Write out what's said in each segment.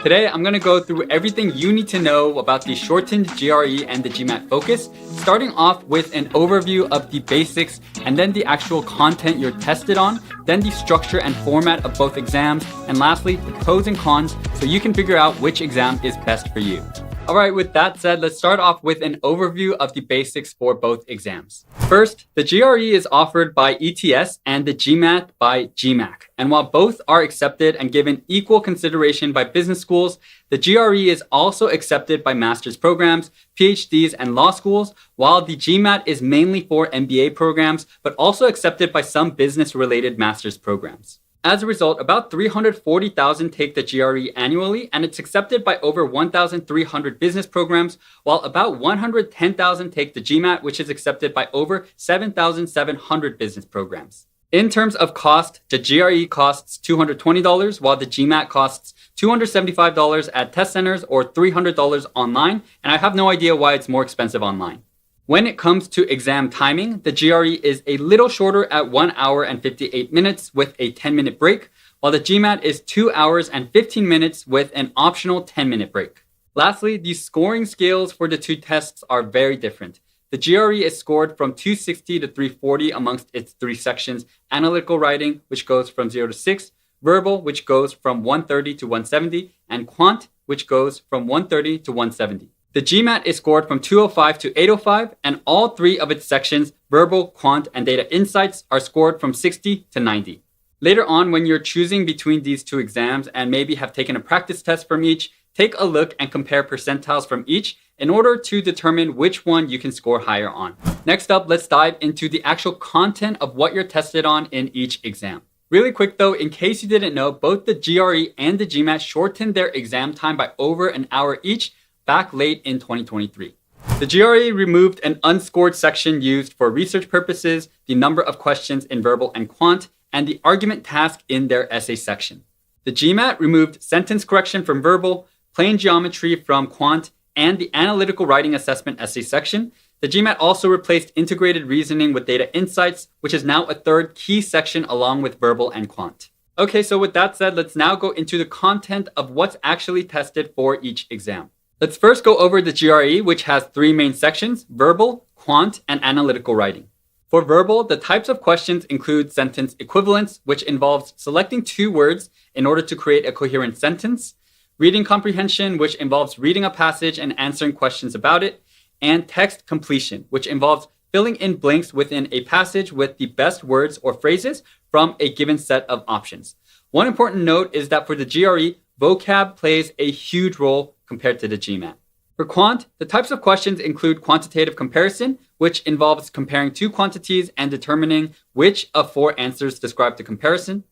Today, I'm going to go through everything you need to know about the shortened GRE and the GMAT Focus, starting off with an overview of the basics and then the actual content you're tested on, then the structure and format of both exams, and lastly, the pros and cons so you can figure out which exam is best for you. Alright, with that said, let's start off with an overview of the basics for both exams. First, the GRE is offered by ETS and the GMAT by GMAC. And while both are accepted and given equal consideration by business schools, the GRE is also accepted by master's programs, PhDs, and law schools, while the GMAT is mainly for MBA programs, but also accepted by some business-related master's programs. As a result, about 340,000 take the GRE annually, and it's accepted by over 1,300 business programs, while about 110,000 take the GMAT, which is accepted by over 7,700 business programs. In terms of cost, the GRE costs $220, while the GMAT costs $275 at test centers or $300 online, and I have no idea why it's more expensive online. When it comes to exam timing, the GRE is a little shorter at 1 hour and 58 minutes with a 10-minute break, while the GMAT is 2 hours and 15 minutes with an optional 10-minute break. Lastly, the scoring scales for the two tests are very different. The GRE is scored from 260 to 340 amongst its three sections: analytical writing, which goes from 0 to 6, verbal, which goes from 130 to 170, and quant, which goes from 130 to 170. The GMAT is scored from 205 to 805, and all three of its sections, verbal, quant, and data insights, are scored from 60 to 90. Later on, when you're choosing between these two exams and maybe have taken a practice test from each, take a look and compare percentiles from each in order to determine which one you can score higher on. Next up, let's dive into the actual content of what you're tested on in each exam. Really quick though, in case you didn't know, both the GRE and the GMAT shortened their exam time by over an hour each, back late in 2023. The GRE removed an unscored section used for research purposes, the number of questions in verbal and quant, and the argument task in their essay section. The GMAT removed sentence correction from verbal, plane geometry from quant, and the analytical writing assessment essay section. The GMAT also replaced integrated reasoning with data insights, which is now a third key section along with verbal and quant. Okay, so with that said, let's now go into the content of what's actually tested for each exam. Let's first go over the GRE, which has three main sections: verbal, quant, and analytical writing. For verbal, the types of questions include sentence equivalence, which involves selecting two words in order to create a coherent sentence; reading comprehension, which involves reading a passage and answering questions about it; and text completion, which involves filling in blanks within a passage with the best words or phrases from a given set of options. One important note is that for the GRE, vocab plays a huge role compared to the GMAT. For quant, the types of questions include quantitative comparison, which involves comparing two quantities and determining which of four answers describe the comparison;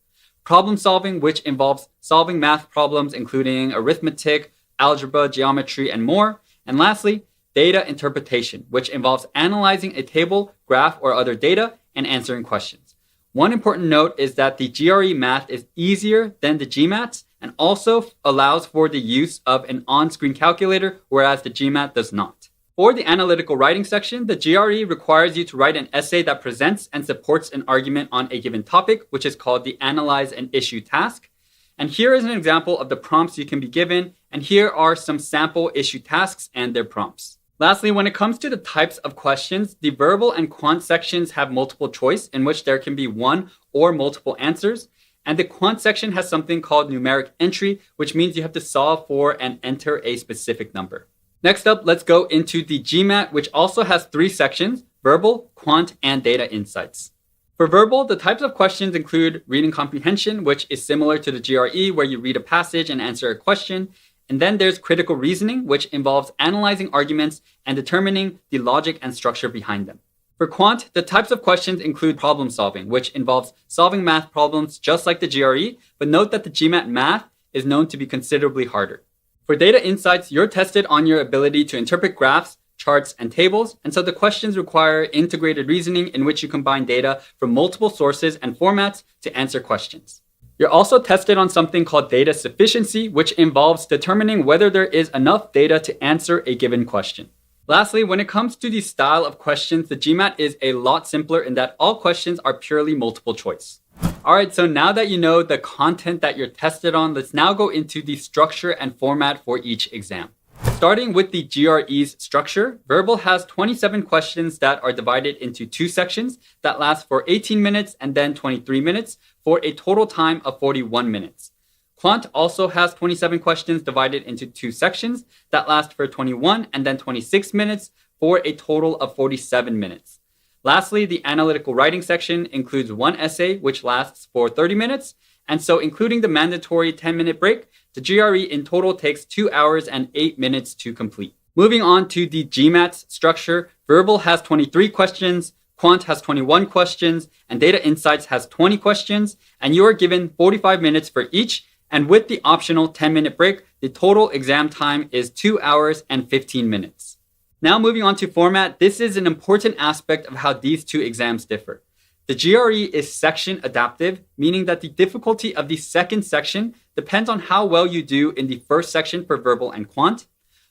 problem solving, which involves solving math problems including arithmetic, algebra, geometry, and more; and lastly, data interpretation, which involves analyzing a table, graph, or other data and answering questions. One important note is that the GRE math is easier than the GMATs and also allows for the use of an on-screen calculator, whereas the GMAT does not. For the analytical writing section, the GRE requires you to write an essay that presents and supports an argument on a given topic, which is called the Analyze an Issue task. And here is an example of the prompts you can be given, and here are some sample issue tasks and their prompts. Lastly, when it comes to the types of questions, the verbal and quant sections have multiple choice, in which there can be one or multiple answers. And the quant section has something called numeric entry, which means you have to solve for and enter a specific number. Next up, let's go into the GMAT, which also has three sections: verbal, quant, and data insights. For verbal, the types of questions include reading comprehension, which is similar to the GRE, where you read a passage and answer a question. And then there's critical reasoning, which involves analyzing arguments and determining the logic and structure behind them. For quant, the types of questions include problem solving, which involves solving math problems just like the GRE, but note that the GMAT math is known to be considerably harder. For data insights, you're tested on your ability to interpret graphs, charts, and tables, and so the questions require integrated reasoning in which you combine data from multiple sources and formats to answer questions. You're also tested on something called data sufficiency, which involves determining whether there is enough data to answer a given question. Lastly, when it comes to the style of questions, the GMAT is a lot simpler in that all questions are purely multiple choice. All right, so now that you know the content that you're tested on, let's now go into the structure and format for each exam. Starting with the GRE's structure, Verbal has 27 questions that are divided into 2 sections that last for 18 minutes and then 23 minutes for a total time of 41 minutes. Quant also has 27 questions divided into 2 sections that last for 21 and then 26 minutes for a total of 47 minutes. Lastly, the analytical writing section includes 1 essay, which lasts for 30 minutes. And so including the mandatory 10-minute break, the GRE in total takes 2 hours and 8 minutes to complete. Moving on to the GMAT structure, Verbal has 23 questions, Quant has 21 questions, and Data Insights has 20 questions, and you are given 45 minutes for each. And with the optional 10-minute break, the total exam time is 2 hours and 15 minutes. Now moving on to format, this is an important aspect of how these 2 exams differ. The GRE is section adaptive, meaning that the difficulty of the second section depends on how well you do in the first section for Verbal and Quant.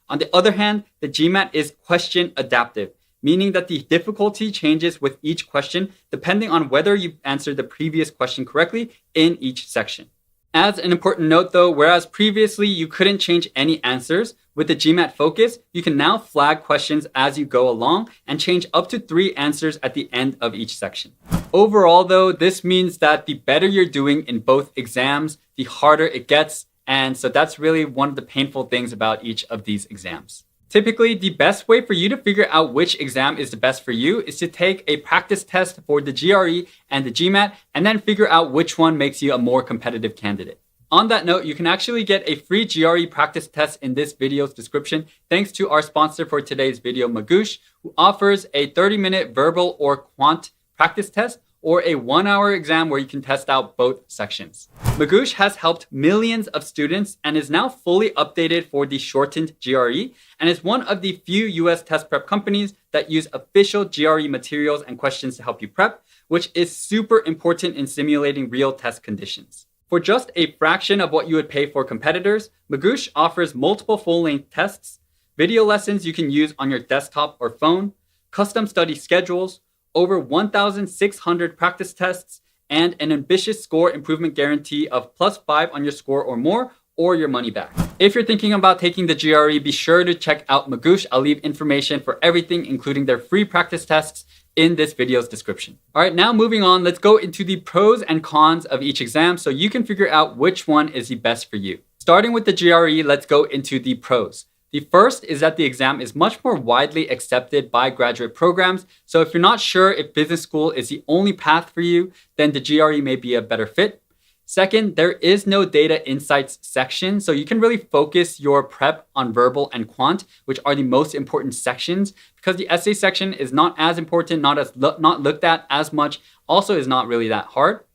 On the other hand, the GMAT is question adaptive, meaning that the difficulty changes with each question depending on whether you answered the previous question correctly in each section. As an important note though, whereas previously you couldn't change any answers, with the GMAT Focus, you can now flag questions as you go along and change up to 3 answers at the end of each section. Overall though, this means that the better you're doing in both exams, the harder it gets. And so that's really one of the painful things about each of these exams. Typically, the best way for you to figure out which exam is the best for you is to take a practice test for the GRE and the GMAT and then figure out which one makes you a more competitive candidate. On that note, you can actually get a free GRE practice test in this video's description thanks to our sponsor for today's video, Magoosh, who offers a 30-minute verbal or quant practice test or a 1-hour exam where you can test out both sections. Magoosh has helped millions of students and is now fully updated for the shortened GRE and is one of the few US test prep companies that use official GRE materials and questions to help you prep, which is super important in simulating real test conditions. For just a fraction of what you would pay for competitors, Magoosh offers multiple full-length tests, video lessons you can use on your desktop or phone, custom study schedules, over 1,600 practice tests, and an ambitious score improvement guarantee of +5 on your score or more, or your money back. If you're thinking about taking the GRE, be sure to check out Magoosh. I'll leave information for everything, including their free practice tests, in this video's description. All right, now moving on, let's go into the pros and cons of each exam so you can figure out which one is the best for you. Starting with the GRE, let's go into the pros. The first is that the exam is much more widely accepted by graduate programs. So if you're not sure if business school is the only path for you, then the GRE may be a better fit. Second, there is no data insights section, so you can really focus your prep on verbal and quant, which are the most important sections, because the essay section is not as important, not looked at as much, also is not really that hard.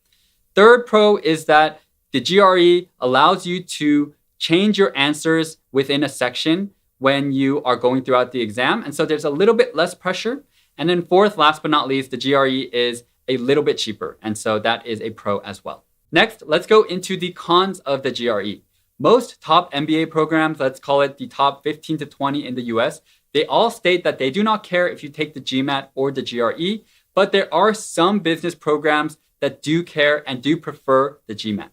Third pro is that the GRE allows you to change your answers within a section when you are going throughout the exam, and so there's a little bit less pressure. And then fourth, last but not least, the GRE is a little bit cheaper, and so that is a pro as well. Next, let's go into the cons of the GRE. Most top MBA programs, let's call it the top 15 to 20 in the US, they all state that they do not care if you take the GMAT or the GRE, but there are some business programs that do care and do prefer the GMAT.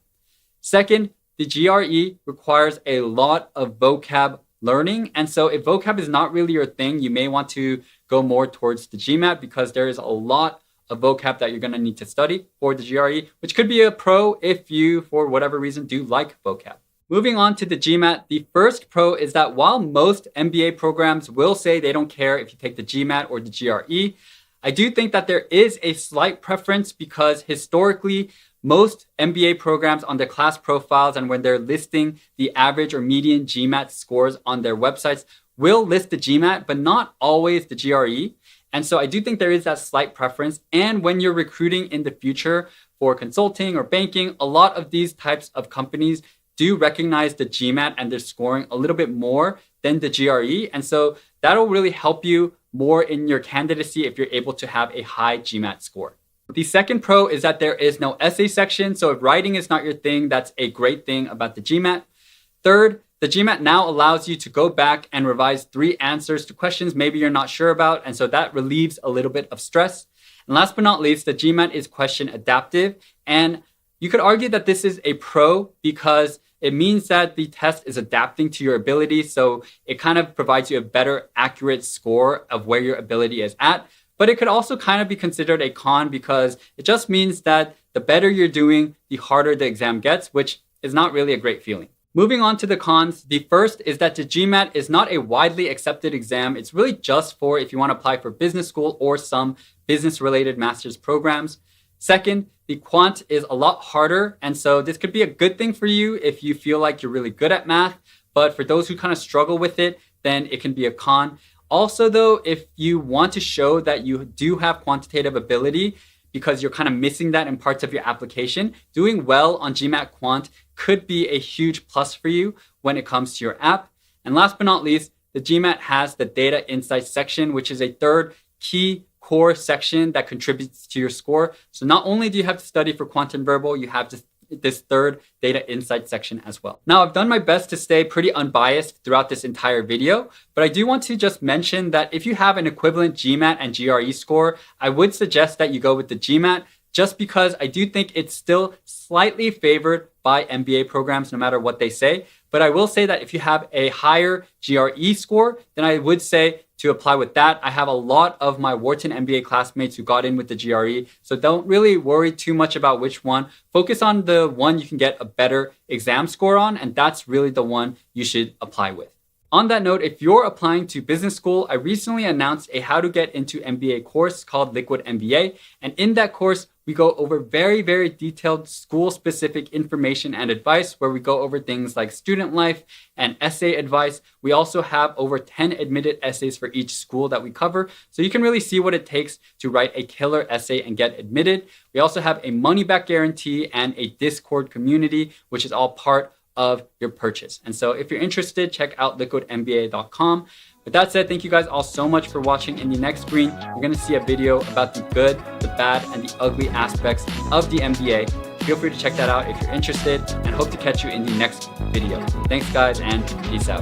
Second, the GRE requires a lot of vocab learning, and so if vocab is not really your thing, you may want to go more towards the GMAT because there is a lot of vocab that you're going to need to study for the GRE, which could be a pro if you, for whatever reason, do like vocab. Moving on to the GMAT, the first pro is that while most MBA programs will say they don't care if you take the GMAT or the GRE, I do think that there is a slight preference because historically, most MBA programs on their class profiles and when they're listing the average or median GMAT scores on their websites will list the GMAT, but not always the GRE. And so I do think there is that slight preference. And when you're recruiting in the future for consulting or banking, a lot of these types of companies do recognize the GMAT and they're scoring a little bit more than the GRE. And so that'll really help you more in your candidacy if you're able to have a high GMAT score. The second pro is that there is no essay section. So if writing is not your thing, that's a great thing about the GMAT. Third, the GMAT now allows you to go back and revise 3 answers to questions maybe you're not sure about, and so that relieves a little bit of stress. And last but not least, the GMAT is question adaptive, and You could argue that this is a pro because it means that the test is adapting to your ability, so it kind of provides you a better accurate score of where your ability is at. But it could also kind of be considered a con because it just means that the better you're doing, the harder the exam gets, which is not really a great feeling. Moving on to the cons, the first is that the GMAT is not a widely accepted exam. It's really just for if you want to apply for business school or some business-related master's programs. Second, the quant is a lot harder, and so this could be a good thing for you if you feel like you're really good at math, but for those who kind of struggle with it, then it can be a con. Also though, if you want to show that you do have quantitative ability because you're kind of missing that in parts of your application, doing well on GMAT Quant could be a huge plus for you when it comes to your app. And last but not least, the GMAT has the data insights section, which is a third key core section that contributes to your score. So not only do you have to study for quant and verbal, you have this third data insight section as well. Now, I've done my best to stay pretty unbiased throughout this entire video, but I do want to just mention that if you have an equivalent GMAT and GRE score, I would suggest that you go with the GMAT just because I do think it's still slightly favored by MBA programs no matter what they say. But I will say that if you have a higher GRE score, then I would say to apply with that. I have a lot of my Wharton MBA classmates who got in with the GRE, so don't really worry too much about which one. Focus on the one you can get a better exam score on, and that's really the one you should apply with. On that note, if you're applying to business school, I recently announced a how to get into MBA course called liquidMBA. And in that course, we go over very, very detailed school-specific information and advice where we go over things like student life and essay advice. We also have over 10 admitted essays for each school that we cover. So you can really see what it takes to write a killer essay and get admitted. We also have a money-back guarantee and a Discord community, which is all part of your purchase. And so if you're interested, check out liquidMBA.com. With that said, thank you guys all so much for watching. In the next screen, you're going to see a video about the good, the bad, and the ugly aspects of the MBA. Feel free to check that out if you're interested, and hope to catch you in the next video. Thanks guys, and peace out.